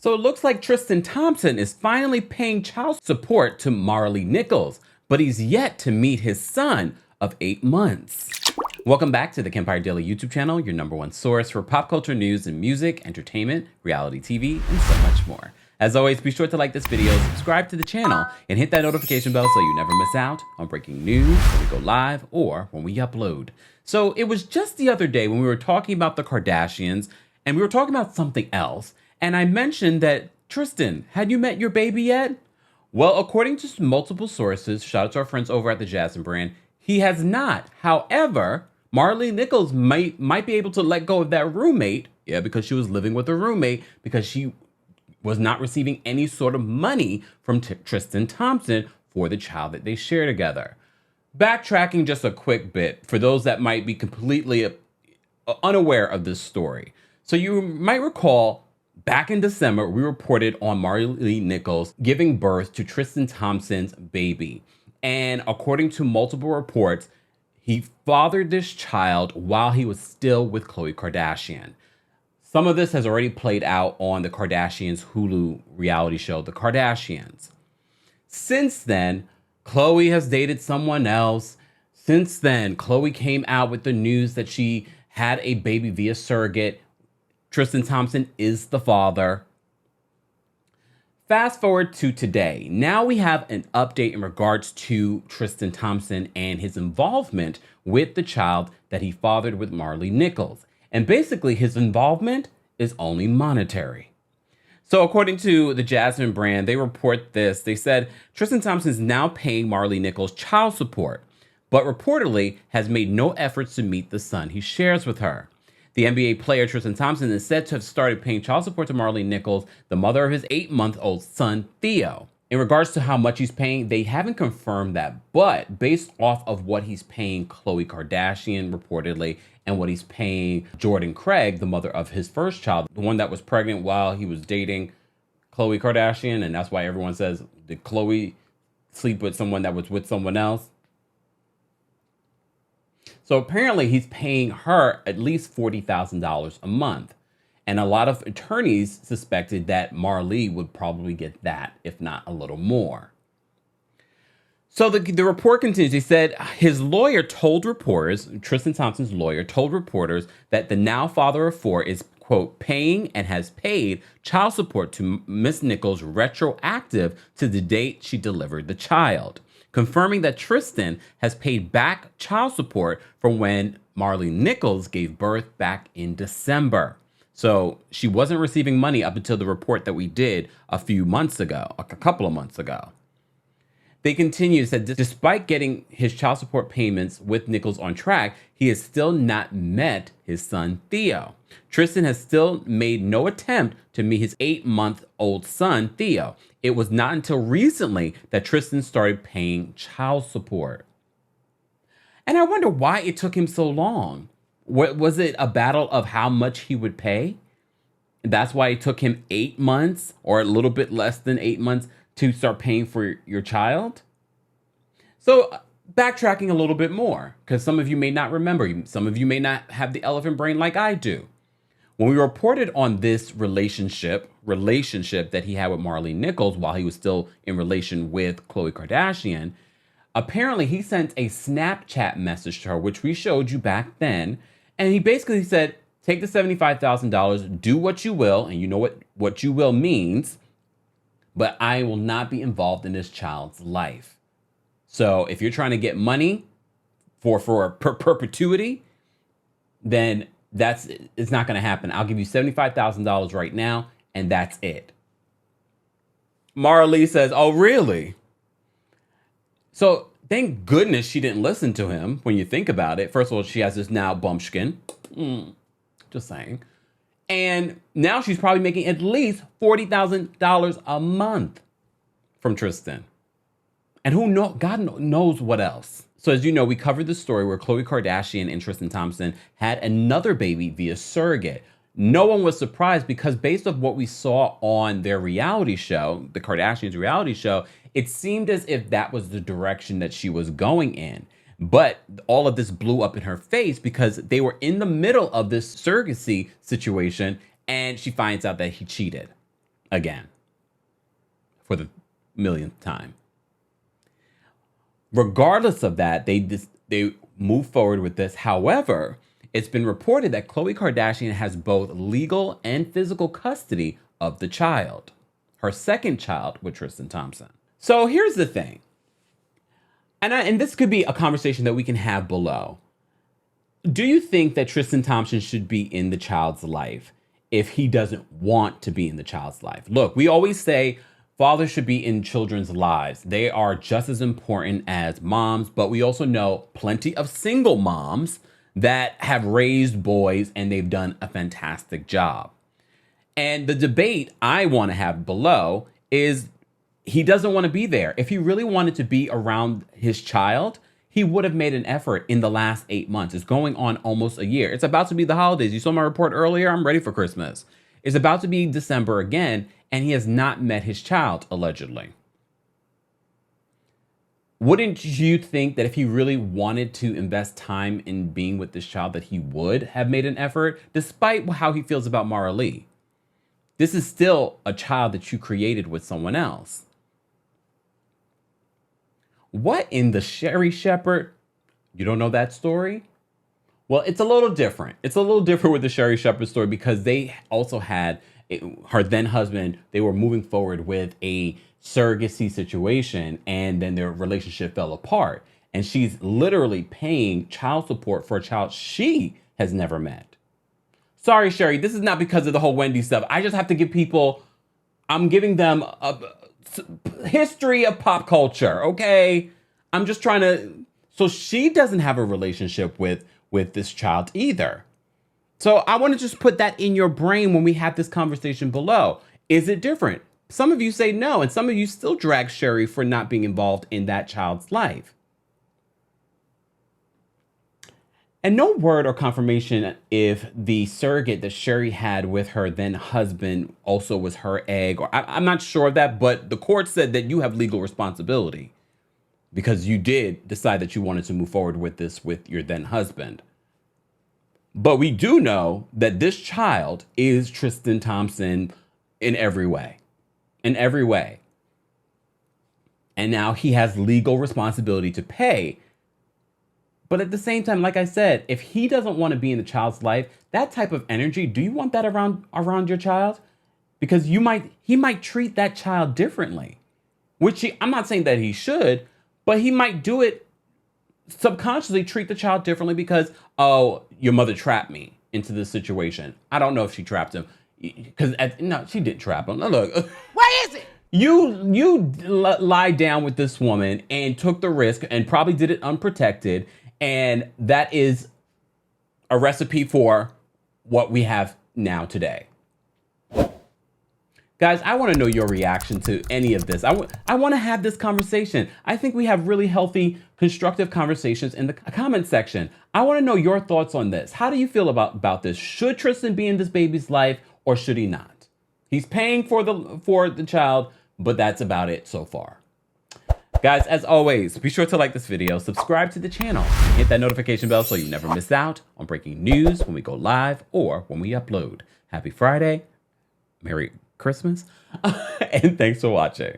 So it looks like Tristan Thompson is finally paying child support to Maralee Nichols, but he's yet to meet his son of 8 months. Welcome back to the Kempire Daily YouTube channel, your #1 source for pop culture news and music, entertainment, reality TV, and so much more. As always, be sure to like this video, subscribe to the channel, and hit that notification bell so you never miss out on breaking news when we go live or when we upload. So it was just the other day when we were talking about the Kardashians, and we were talking about something else, and I mentioned that, Tristan, had you met your baby yet? Well, according to multiple sources, shout out to our friends over at the Jasmine brand, he has not. However, Maralee Nichols might be able to let go of that roommate, because she was living with a roommate, because she was not receiving any sort of money from Tristan Thompson for the child that they share together. Backtracking just a quick bit for those that might be completely unaware of this story. So you might recall back in December, we reported on Maralee Nichols giving birth to Tristan Thompson's baby. And according to multiple reports, he fathered this child while he was still with Khloe Kardashian. Some of this has already played out on the Kardashians' Hulu reality show, The Kardashians. Since then, Khloe has dated someone else. Since then, Khloe came out with the news that she had a baby via surrogate. Tristan Thompson is the father. Fast forward to today. Now we have an update in regards to Tristan Thompson and his involvement with the child that he fathered with Maralee Nichols. And basically his involvement is only monetary. So according to the Jasmine brand, they report this. They said Tristan Thompson is now paying Maralee Nichols child support, but reportedly has made no efforts to meet the son he shares with her. The NBA player Tristan Thompson is said to have started paying child support to Maralee Nichols, the mother of his 8-month-old son, Theo. In regards to how much he's paying, they haven't confirmed that, but based off of what he's paying Khloe Kardashian reportedly, and what he's paying Jordan Craig, the mother of his first child, the one that was pregnant while he was dating Khloe Kardashian, and that's why everyone says, did Khloe sleep with someone that was with someone else? So apparently he's paying her at least $40,000 a month. And a lot of attorneys suspected that Maralee would probably get that, if not a little more. So the report continues. He said his lawyer told reporters, Tristan Thompson's lawyer told reporters that the now father of 4 is, quote, paying and has paid child support to Miss Nichols retroactive to the date she delivered the child, confirming that Tristan has paid back child support from when Maralee Nichols gave birth back in December. So she wasn't receiving money up until the report that we did a couple of months ago. They continue, said despite getting his child support payments with Nichols on track, he has still not met his son, Theo. Tristan has still made no attempt to meet his 8-month-old son, Theo. It was not until recently that Tristan started paying child support. And I wonder why it took him so long. Was it a battle of how much he would pay? That's why it took him 8 months or a little bit less than 8 months to start paying for your child? So backtracking a little bit more, because some of you may not remember, some of you may not have the elephant brain like I do. When we reported on this relationship that he had with Maralee Nichols while he was still in relation with Khloe Kardashian, apparently he sent a Snapchat message to her, which we showed you back then. And he basically said, take the $75,000, do what you will. And you know what you will means, but I will not be involved in this child's life. So if you're trying to get money for perpetuity, then it's not going to happen. I'll give you $75,000 right now, and that's it. Maralee says, oh, really? So thank goodness she didn't listen to him when you think about it. First of all, she has this now bumpkin. Just saying. And now she's probably making at least $40,000 a month from Tristan. And God knows what else. So as you know, we covered the story where Khloe Kardashian and Tristan Thompson had another baby via surrogate. No one was surprised because based on what we saw on their reality show, the Kardashians reality show, it seemed as if that was the direction that she was going in. But all of this blew up in her face because they were in the middle of this surrogacy situation and she finds out that he cheated. again for the millionth time. Regardless of that, they move forward with this. However, it's been reported that Khloe Kardashian has both legal and physical custody of the child, her second child with Tristan Thompson. So here's the thing. And this could be a conversation that we can have below. Do you think that Tristan Thompson should be in the child's life if he doesn't want to be in the child's life? Look, we always say fathers should be in children's lives. They are just as important as moms, but we also know plenty of single moms that have raised boys and they've done a fantastic job. And the debate I want to have below is he doesn't want to be there. If he really wanted to be around his child, he would have made an effort in the last 8 months. It's going on almost a year. It's about to be the holidays. You saw my report earlier. I'm ready for Christmas. It's about to be December again, and he has not met his child, allegedly. Wouldn't you think that if he really wanted to invest time in being with this child, that he would have made an effort, despite how he feels about Maralee? This is still a child that you created with someone else. What in the Sherri Shepherd? You don't know that story? Well, it's a little different. It's a little different with the Sherri Shepherd story because they also had her then husband. They were moving forward with a surrogacy situation, and then their relationship fell apart. And she's literally paying child support for a child she has never met. Sorry, Sherri, this is not because of the whole Wendy stuff. I just have to give people, I'm giving them a history of pop culture, okay? I'm just trying to, so she doesn't have a relationship with this child either. So I want to just put that in your brain when we have this conversation below. Is it different? Some of you say no, and some of you still drag Sherri for not being involved in that child's life. And no word or confirmation if the surrogate that Sherri had with her then husband also was her egg. Or I'm not sure of that, but the court said that you have legal responsibility because you did decide that you wanted to move forward with this with your then husband. But we do know that this child is Tristan Thompson in every way. In every way. And now he has legal responsibility to pay. But at the same time, like I said, if he doesn't want to be in the child's life, that type of energy, do you want that around your child? Because he might treat that child differently. I'm not saying that he should, but he might do it subconsciously, treat the child differently because, oh, your mother trapped me into this situation. I don't know if she trapped him. Because no, she didn't trap him. Look. What is it? You lied down with this woman and took the risk and probably did it unprotected. And that is a recipe for what we have now today. Guys, I want to know your reaction to any of this. I want to have this conversation. I think we have really healthy, constructive conversations in the comment section. I want to know your thoughts on this. How do you feel about this? Should Tristan be in this baby's life or should he not? He's paying for the child, but that's about it so far. Guys, as always, be sure to like this video, subscribe to the channel, hit that notification bell so you never miss out on breaking news when we go live or when we upload. Happy Friday, Merry Christmas, and thanks for watching.